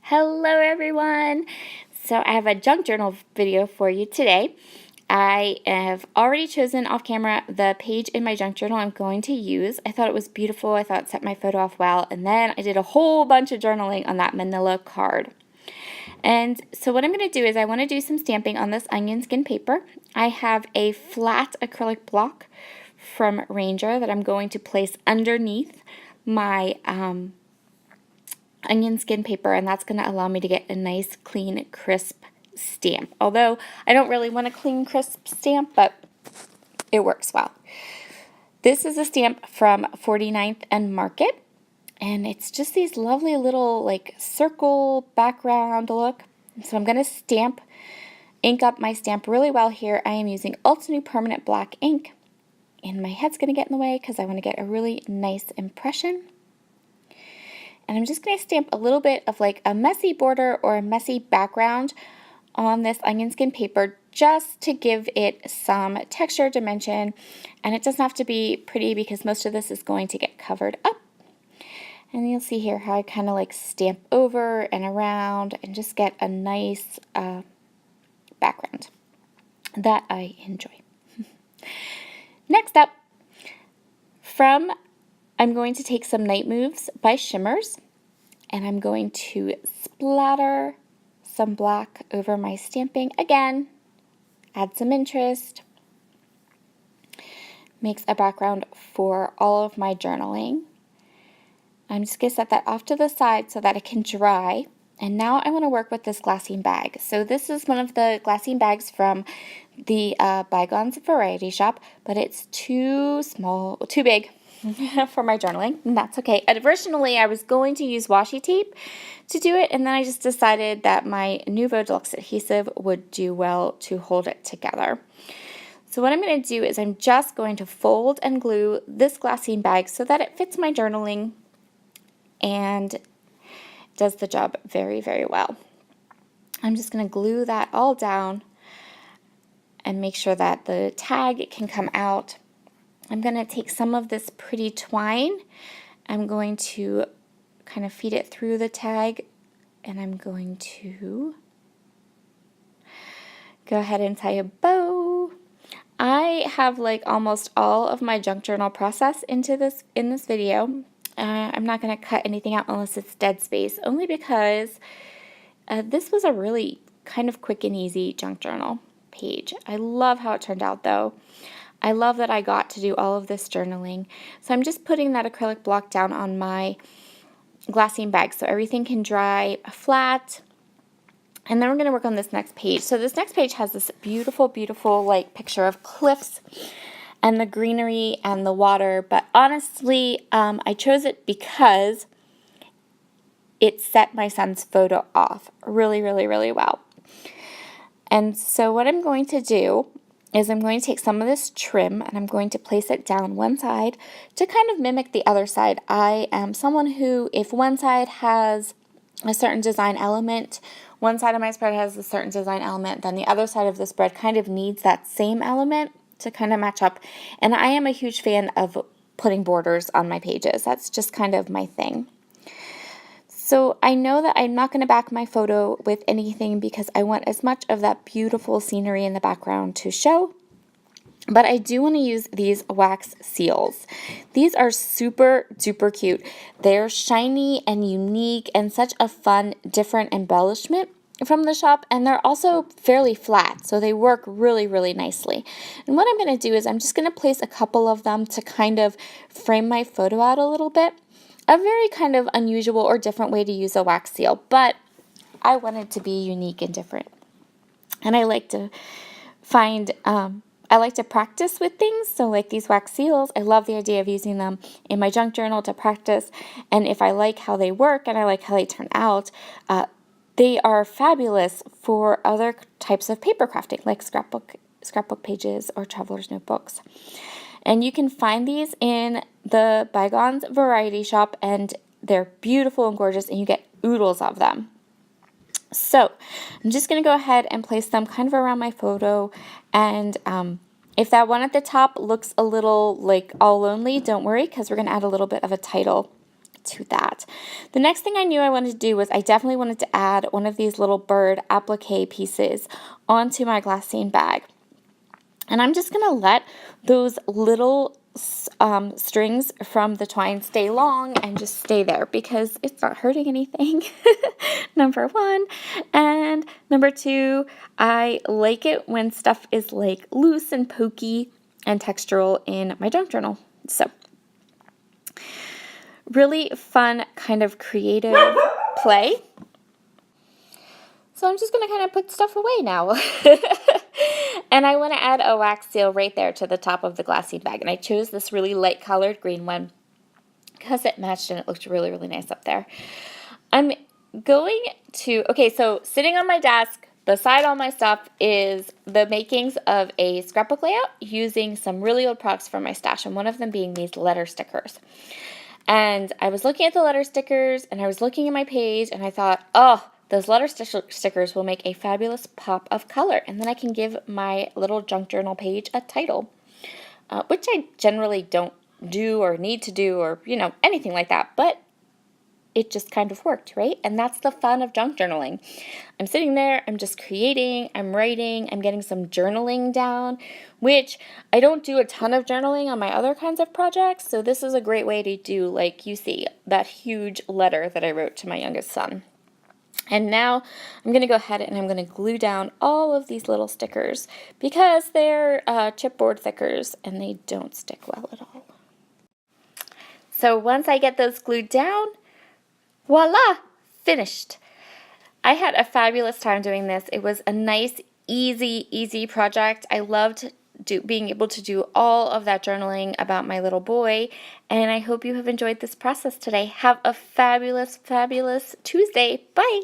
Hello everyone! So I have a junk journal video for you today. I have already chosen off camera the page in my junk journal I'm going to use. I thought it was beautiful, I thought it set my photo off well, and then I did a whole bunch of journaling on that manila card. And so what I'm going to do is I want to do some stamping on this onion skin paper. I have a flat acrylic block from Ranger that I'm going to place underneath my onion skin paper, and that's going to allow me to get a nice clean crisp stamp. Although I don't really want a clean crisp stamp, but it works well. This is a stamp from 49th and Market, and it's just these lovely little like circle background look. So I'm going to ink up my stamp really well here. I am using Altenew Permanent Black ink, and my head's going to get in the way because I want to get a really nice impression. And I'm just going to stamp a little bit of like a messy border or a messy background on this onion skin paper just to give it some texture, dimension, and it doesn't have to be pretty because most of this is going to get covered up. And you'll see here how I kind of like stamp over and around and just get a nice background that I enjoy. Next up, I'm going to take some Night Moves by Shimmers, and I'm going to splatter some black over my stamping. Again, add some interest, makes a background for all of my journaling. I'm just going to set that off to the side so that it can dry. And now I want to work with this glassine bag. So this is one of the glassine bags from the Bygones Variety Shop, but it's too big for my journaling, and that's okay. Originally, I was going to use washi tape to do it, and then I just decided that my Nuvo Deluxe adhesive would do well to hold it together. So what I'm going to do is I'm just going to fold and glue this glassine bag so that it fits my journaling and does the job very, very well. I'm just going to glue that all down and make sure that the tag can come out. I'm going to take some of this pretty twine. I'm going to kind of feed it through the tag, and I'm going to go ahead and tie a bow. I have like almost all of my junk journal process in this video. I'm not going to cut anything out unless it's dead space, only because this was a really kind of quick and easy junk journal page. I love how it turned out though. I love that I got to do all of this journaling. So I'm just putting that acrylic block down on my glassine bag so everything can dry flat. And then we're going to work on this next page. So this next page has this beautiful, beautiful like picture of cliffs and the greenery and the water. But honestly, I chose it because it set my son's photo off really, really, really well. And so what I'm going to do is I'm going to take some of this trim and I'm going to place it down one side to kind of mimic the other side. I am someone who, if one side has a certain design element, one side of my spread has a certain design element, then the other side of the spread kind of needs that same element to kind of match up. And I am a huge fan of putting borders on my pages. That's just kind of my thing. So I know that I'm not going to back my photo with anything because I want as much of that beautiful scenery in the background to show. But I do want to use these wax seals. These are super duper cute. They're shiny and unique and such a fun, different embellishment from the shop. And they're also fairly flat, so they work really, really nicely. And what I'm going to do is I'm just going to place a couple of them to kind of frame my photo out a little bit. A very kind of unusual or different way to use a wax seal, but I wanted to be unique and different. And I like to practice with things. So like these wax seals, I love the idea of using them in my junk journal to practice. And if I like how they work and I like how they turn out, they are fabulous for other types of paper crafting, like scrapbook pages or traveler's notebooks. And you can find these in the Bygones Variety Shop, and they're beautiful and gorgeous, and you get oodles of them. So I'm just going to go ahead and place them kind of around my photo, and if that one at the top looks a little like all lonely, don't worry, because we're going to add a little bit of a title to that. The next thing I knew I wanted to do was I definitely wanted to add one of these little bird applique pieces onto my glassine bag. And I'm just going to let those little strings from the twine stay long and just stay there because it's not hurting anything, number one. And number two, I like it when stuff is like loose and pokey and textural in my junk journal. So really fun kind of creative play. So I'm just going to kind of put stuff away now. And I want to add a wax seal right there to the top of the glassine bag. And I chose this really light colored green one because it matched and it looked really, really nice up there. I'm going to, okay, so sitting on my desk beside all my stuff is the makings of a scrapbook layout using some really old products from my stash, and one of them being these letter stickers. And I was looking at the letter stickers and I was looking at my page and I thought, oh, those letter stickers will make a fabulous pop of color, and then I can give my little junk journal page a title, which I generally don't do or need to do or, anything like that, but it just kind of worked, right? And that's the fun of junk journaling. I'm sitting there, I'm just creating, I'm writing, I'm getting some journaling down, which I don't do a ton of journaling on my other kinds of projects, so this is a great way to do, like you see, that huge letter that I wrote to my youngest son. And now I'm going to go ahead and I'm going to glue down all of these little stickers because they're chipboard stickers and they don't stick well at all. So once I get those glued down, voila, finished. I had a fabulous time doing this. It was a nice, easy project. I loved being able to do all of that journaling about my little boy, and I hope you have enjoyed this process today. Have a fabulous Tuesday. Bye!